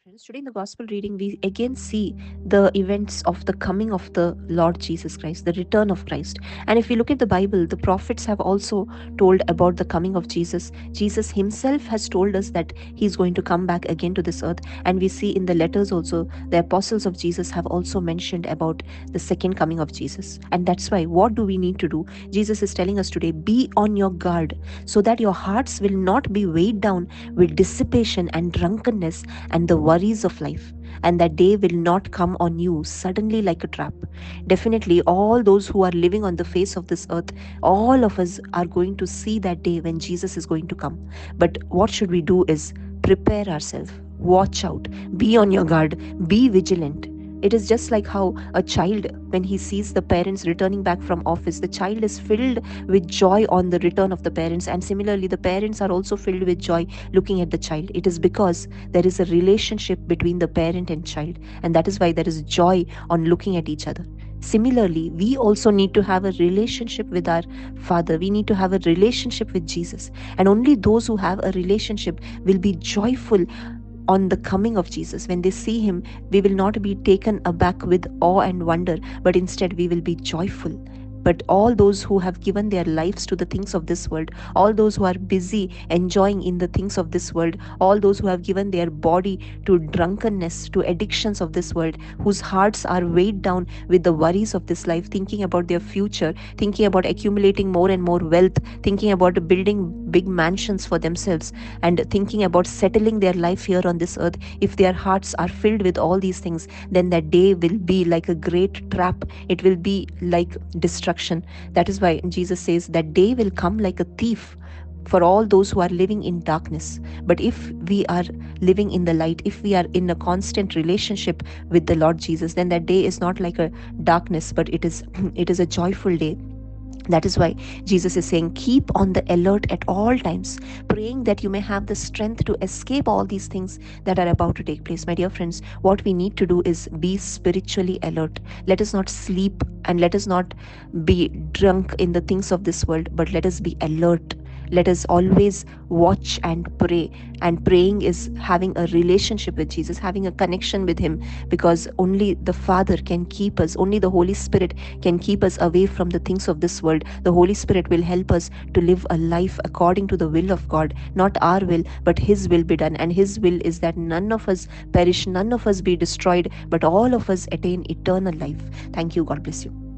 friends. Today in the gospel reading, we again see the events of the coming of the Lord Jesus Christ, the return of Christ. And if we look at the Bible, the prophets have also told about the coming of Jesus. Jesus himself has told us that he's going to come back again to this earth. And we see in the letters also, the apostles of Jesus have also mentioned about the second coming of Jesus. And that's why, what do we need to do? Jesus is telling us today, be on your guard so that your hearts will not be weighed down with dissipation and drunkenness and the worries of life, and that day will not come on you suddenly like a trap. Definitely, all those who are living on the face of this earth, all of us are going to see that day when Jesus is going to come. But what should we do is prepare ourselves, watch out, be on your guard, be vigilant. It is just like how a child, when he sees the parents returning back from office, the child is filled with joy on the return of the parents. And similarly, the parents are also filled with joy looking at the child. It is because there is a relationship between the parent and child. And that is why there is joy on looking at each other. Similarly, we also need to have a relationship with our Father. We need to have a relationship with Jesus. And only those who have a relationship will be joyful on the coming of Jesus. When they see him, we will not be taken aback with awe and wonder, but instead we will be joyful. But all those who have given their lives to the things of this world, all those who are busy enjoying in the things of this world, all those who have given their body to drunkenness, to addictions of this world, whose hearts are weighed down with the worries of this life, thinking about their future, thinking about accumulating more and more wealth, thinking about building big mansions for themselves, and thinking about settling their life here on this earth, if their hearts are filled with all these things, then that day will be like a great trap. It will be like destruction. That is why Jesus says that day will come like a thief for all those who are living in darkness. But if we are living in the light, if we are in a constant relationship with the Lord Jesus, then that day is not like a darkness, but it is it is a joyful day. That is why Jesus is saying, keep on the alert at all times, praying that you may have the strength to escape all these things that are about to take place. My dear friends, what we need to do is be spiritually alert. Let us not sleep and let us not be drunk in the things of this world, but let us be alert. Let us always watch and pray. And praying is having a relationship with Jesus, having a connection with him, because only the Father can keep us, only the Holy Spirit can keep us away from the things of this world. The Holy Spirit will help us to live a life according to the will of God, not our will, but his will be done. And his will is that none of us perish, none of us be destroyed, but all of us attain eternal life. Thank you. God bless you.